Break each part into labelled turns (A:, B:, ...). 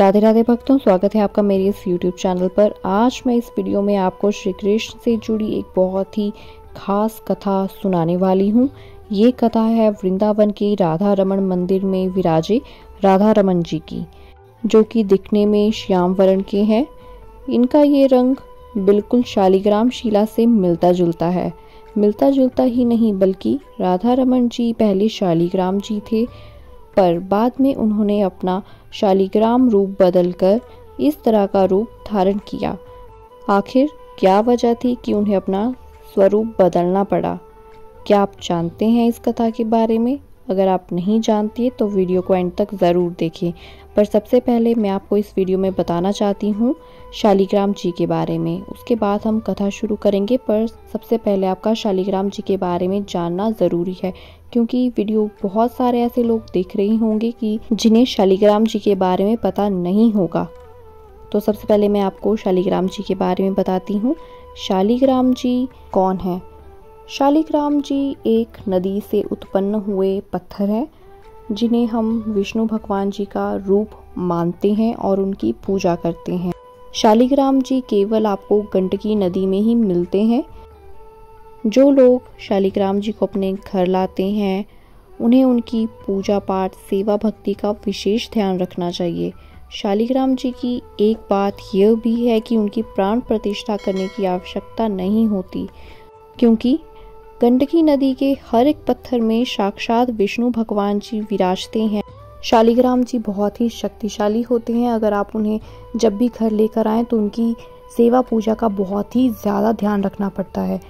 A: राधे राधे भक्तों, स्वागत है आपका मेरे इस YouTube चैनल पर। आज मैं इस वीडियो में आपको श्री कृष्ण से जुड़ी एक बहुत ही खास कथा सुनाने वाली हूँ। ये कथा है वृंदावन के राधा रमण मंदिर में विराजे राधा रमण जी की, जो कि दिखने में श्याम वर्ण के हैं। इनका ये रंग बिल्कुल शालिग्राम शिला से मिलता जुलता है। मिलता जुलता ही नहीं बल्कि राधा रमण जी पहले शालिग्राम जी थे, पर बाद में उन्होंने अपना शालिग्राम रूप बदलकर इस तरह का रूप धारण किया। आखिर क्या वजह थी कि उन्हें अपना स्वरूप बदलना पड़ा? क्या आप जानते हैं इस कथा के बारे में? अगर आप नहीं जानते तो वीडियो को एंड तक ज़रूर देखें। पर सबसे पहले मैं आपको इस वीडियो में बताना चाहती हूँ शालिग्राम जी के बारे में। उसके बाद हम कथा शुरू करेंगे, पर सबसे पहले आपका शालिग्राम जी के बारे में जानना ज़रूरी है, क्योंकि वीडियो बहुत सारे ऐसे लोग देख रहे होंगे कि जिन्हें शालिग्राम जी के बारे में पता नहीं होगा। तो सबसे पहले मैं आपको शालिग्राम जी के बारे में बताती हूँ। शालिग्राम जी कौन है? शालिग्राम जी एक नदी से उत्पन्न हुए पत्थर हैं, जिन्हें हम विष्णु भगवान जी का रूप मानते हैं और उनकी पूजा करते हैं। शालिग्राम जी केवल आपको गंडकी नदी में ही मिलते हैं। जो लोग शालिग्राम जी को अपने घर लाते हैं, उन्हें उनकी पूजा पाठ सेवा भक्ति का विशेष ध्यान रखना चाहिए। शालिग्राम जी की एक बात यह भी है कि उनकी प्राण प्रतिष्ठा करने की आवश्यकता नहीं होती, क्योंकि गंडकी नदी के हर एक पत्थर में साक्षात विष्णु भगवान जी विराजते हैं। शालिग्राम जी बहुत ही शक्तिशाली होते हैं। अगर आप उन्हें जब भी घर लेकर आएं तो उनकी सेवा पूजा का बहुत ही ज़्यादा ध्यान रखना पड़ता है,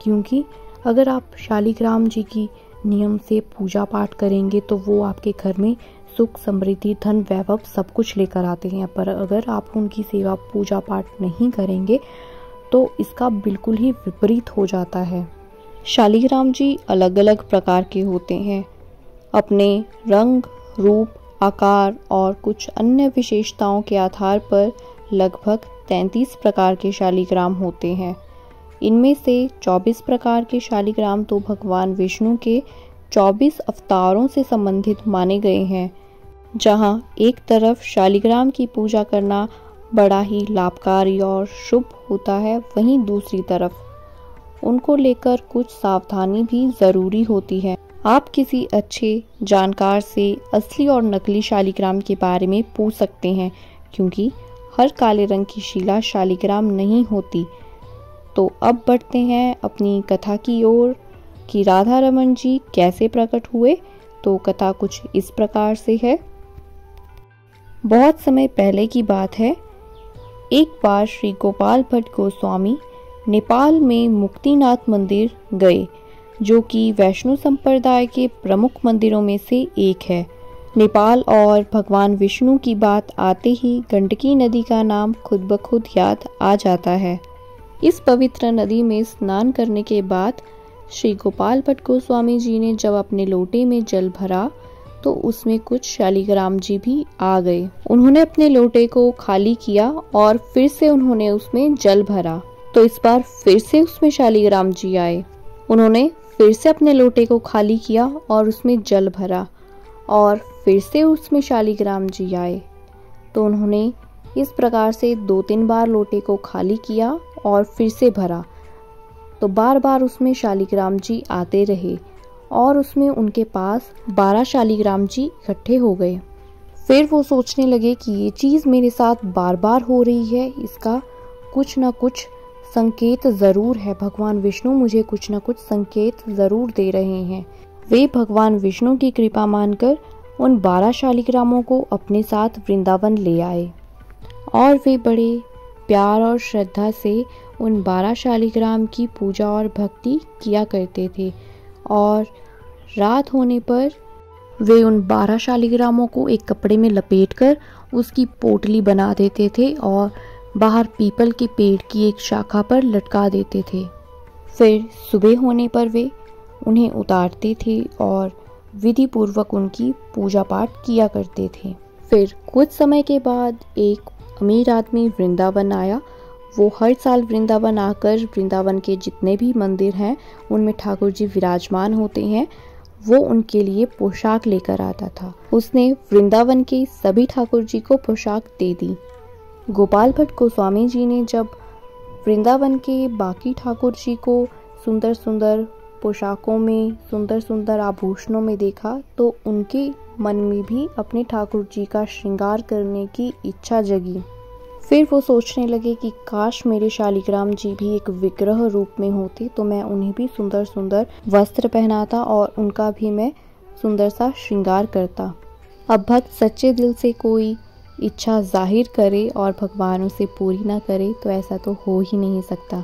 A: क्योंकि अगर आप शालिग्राम जी की नियम से पूजा पाठ करेंगे तो वो आपके घर में सुख समृद्धि धन वैभव सब कुछ लेकर आते हैं। पर अगर आप उनकी सेवा पूजा पाठ नहीं करेंगे तो इसका बिल्कुल ही विपरीत हो जाता है। शालिग्राम जी अलग अलग प्रकार के होते हैं। अपने रंग, रूप, आकार और कुछ अन्य विशेषताओं के आधार पर लगभग 33 प्रकार के शालिग्राम होते हैं। इनमें से 24 प्रकार के शालिग्राम तो भगवान विष्णु के 24 अवतारों से संबंधित माने गए हैं। जहां एक तरफ शालिग्राम की पूजा करना बड़ा ही लाभकारी और शुभ होता है, वहीं दूसरी तरफ उनको लेकर कुछ सावधानी भी ज़रूरी होती है। आप किसी अच्छे जानकार से असली और नकली शालिग्राम के बारे में पूछ सकते हैं, क्योंकि हर काले रंग की शिला शालिग्राम नहीं होती। तो अब बढ़ते हैं अपनी कथा की ओर कि राधा रमण जी कैसे प्रकट हुए। तो कथा कुछ इस प्रकार से है। बहुत समय पहले की बात है। एक बार श्री गोपाल भट्ट गोस्वामी नेपाल में मुक्तिनाथ मंदिर गए, जो कि वैष्णव संप्रदाय के प्रमुख मंदिरों में से एक है। नेपाल और भगवान विष्णु की बात आते ही गंडकी नदी का नाम खुद ब खुद याद आ जाता है। इस पवित्र नदी में स्नान करने के बाद श्री गोपाल भट्ट गोस्वामी जी ने जब अपने लोटे में जल भरा तो उसमें कुछ शालिग्राम जी भी आ गए। उन्होंने अपने लोटे को खाली किया और फिर से उन्होंने उसमें जल भरा, तो इस बार फिर से उसमें शालिग्राम जी आए। उन्होंने फिर से अपने लोटे को खाली किया और उसमें जल भरा और फिर से उसमें शालिग्राम जी आए। तो उन्होंने इस प्रकार से 2-3 बार लोटे को खाली किया और फिर से भरा। तो बार बार उसमें शालिग्राम जी आते रहे और उसमें उनके पास 12 शालिग्राम जी इकट्ठे हो गए। फिर वो सोचने लगे कि ये चीज़ मेरे साथ बार बार हो रही है, इसका कुछ ना कुछ संकेत ज़रूर है। भगवान विष्णु मुझे कुछ न कुछ संकेत ज़रूर दे रहे हैं। वे भगवान विष्णु की कृपा मानकर उन 12 शालिग्रामों को अपने साथ वृंदावन ले आए और वे बड़े प्यार और श्रद्धा से उन 12 शालिग्राम की पूजा और भक्ति किया करते थे। और रात होने पर वे उन 12 शालिग्रामों को एक कपड़े में लपेटकर उसकी पोटली बना देते थे और बाहर पीपल के पेड़ की एक शाखा पर लटका देते थे। फिर सुबह होने पर वे उन्हें उतारते थे और विधि पूर्वक उनकी पूजा पाठ किया करते थे। फिर कुछ समय के बाद एक अमीर आदमी वृंदावन आया। वो हर साल वृंदावन आकर वृंदावन के जितने भी मंदिर हैं उनमें ठाकुर जी विराजमान होते हैं, वो उनके लिए पोशाक लेकर आता था। उसने वृंदावन के सभी ठाकुर जी को पोशाक दे दी। गोपाल भट्ट गोस्वामी जी ने जब वृंदावन के बाकी ठाकुर जी को सुंदर सुंदर पोशाकों में, सुंदर सुंदर आभूषणों में देखा तो उनके मन में भी अपने ठाकुर जी का श्रृंगार करने की इच्छा जगी। फिर वो सोचने लगे कि काश मेरे शालिग्राम जी भी एक विग्रह रूप में होते तो मैं उन्हें भी सुंदर सुंदर वस्त्र पहनाता और उनका भी मैं सुंदर सा श्रृंगार करता। अब भक्त सच्चे दिल से कोई इच्छा जाहिर करे और भगवान उसे पूरी ना करे तो ऐसा तो हो ही नहीं सकता।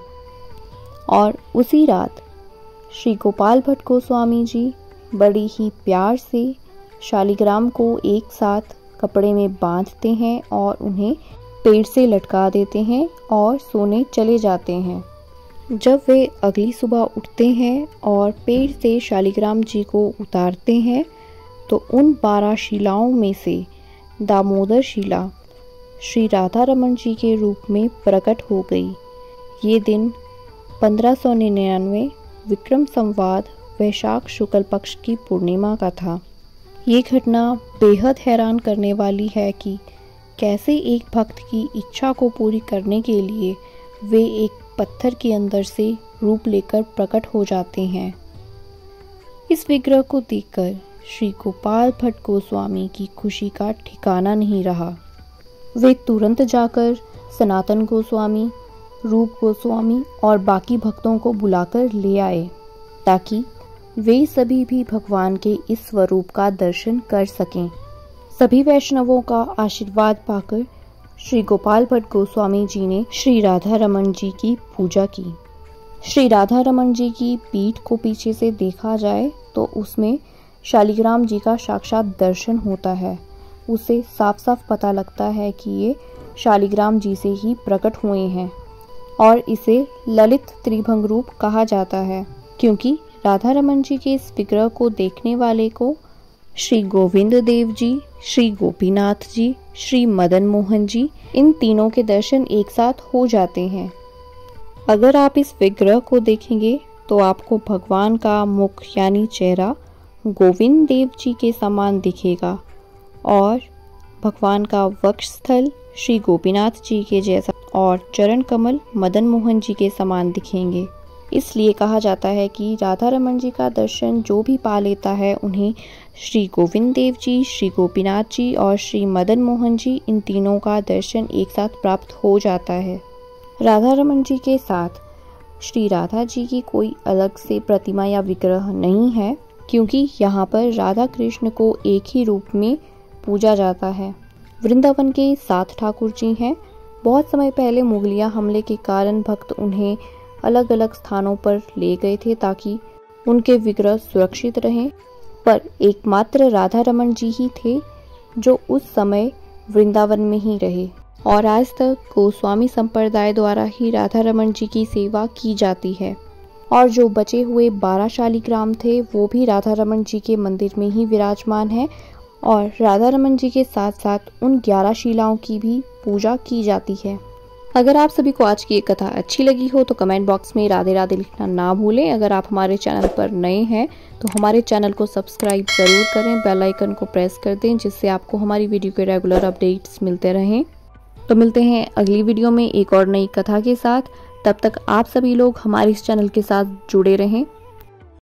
A: और उसी रात श्री गोपाल भट्ट गोस्वामी जी बड़ी ही प्यार से शालिग्राम को एक साथ कपड़े में बांधते हैं और उन्हें पेड़ से लटका देते हैं और सोने चले जाते हैं। जब वे अगली सुबह उठते हैं और पेड़ से शालिग्राम जी को उतारते हैं तो उन 12 शिलाओं में से दामोदर शिला श्री राधा रमन जी के रूप में प्रकट हो गई। ये दिन 1599 विक्रम संवत वैशाख शुक्ल पक्ष की पूर्णिमा का था। ये घटना बेहद हैरान करने वाली है कि कैसे एक भक्त की इच्छा को पूरी करने के लिए वे एक पत्थर के अंदर से रूप लेकर प्रकट हो जाते हैं। इस विग्रह को देखकर श्री गोपाल भट्ट गोस्वामी की खुशी का ठिकाना नहीं रहा। वे तुरंत जाकर सनातन गोस्वामी, रूप गोस्वामी और बाकी भक्तों को बुलाकर ले आए ताकि वे सभी भी भगवान के इस स्वरूप का दर्शन कर सकें। सभी वैष्णवों का आशीर्वाद पाकर श्री गोपाल भट्ट गोस्वामी जी ने श्री राधा रमन जी की पूजा की। श्री राधा रमन जी की पीठ को पीछे से देखा जाए तो उसमें शालिग्राम जी का साक्षात दर्शन होता है। उसे साफ साफ पता लगता है कि ये शालिग्राम जी से ही प्रकट हुए हैं और इसे ललित त्रिभंग रूप कहा जाता है क्योंकि राधा रमन जी के इस विग्रह को देखने वाले को श्री गोविंद देव जी, श्री गोपीनाथ जी, श्री मदन मोहन जी, इन तीनों के दर्शन एक साथ हो जाते हैं। अगर आप इस विग्रह को देखेंगे तो आपको भगवान का मुख यानी चेहरा गोविंद देव जी के समान दिखेगा और भगवान का वक्षस्थल श्री गोपीनाथ जी के जैसा और चरण कमल मदन मोहन जी के समान दिखेंगे। इसलिए कहा जाता है कि राधा रमन जी का दर्शन जो भी पा लेता है उन्हें श्री गोविंद देव जी, श्री गोपीनाथ जी और श्री मदन मोहन जी, इन तीनों का दर्शन एक साथ प्राप्त हो जाता है। राधा रमन जी के साथ श्री राधा जी की कोई अलग से प्रतिमा या विग्रह नहीं है क्योंकि यहाँ पर राधा कृष्ण को एक ही रूप में पूजा जाता है। वृंदावन के 7 ठाकुर जी हैं। बहुत समय पहले मुगलिया हमले के कारण भक्त उन्हें अलग अलग स्थानों पर ले गए थे ताकि उनके विग्रह सुरक्षित रहें, पर एकमात्र राधा रमन जी ही थे जो उस समय वृंदावन में ही रहे और आज तक गोस्वामी संप्रदाय द्वारा ही राधा रमन जी की सेवा की जाती है। और जो बचे हुए 12 शालिग्राम थे वो भी राधा रमन जी के मंदिर में ही विराजमान है और राधा रमन जी के साथ साथ उन 11 शिलाओं की भी पूजा की जाती है। अगर आप सभी को आज की ये कथा अच्छी लगी हो तो कमेंट बॉक्स में राधे राधे लिखना ना भूलें। अगर आप हमारे चैनल पर नए हैं तो हमारे चैनल को सब्सक्राइब ज़रूर करें, बेल आइकन को प्रेस कर दें जिससे आपको हमारी वीडियो के रेगुलर अपडेट्स मिलते रहें। तो मिलते हैं अगली वीडियो में एक और नई कथा के साथ। तब तक आप सभी लोग हमारे इस चैनल के साथ जुड़े रहें।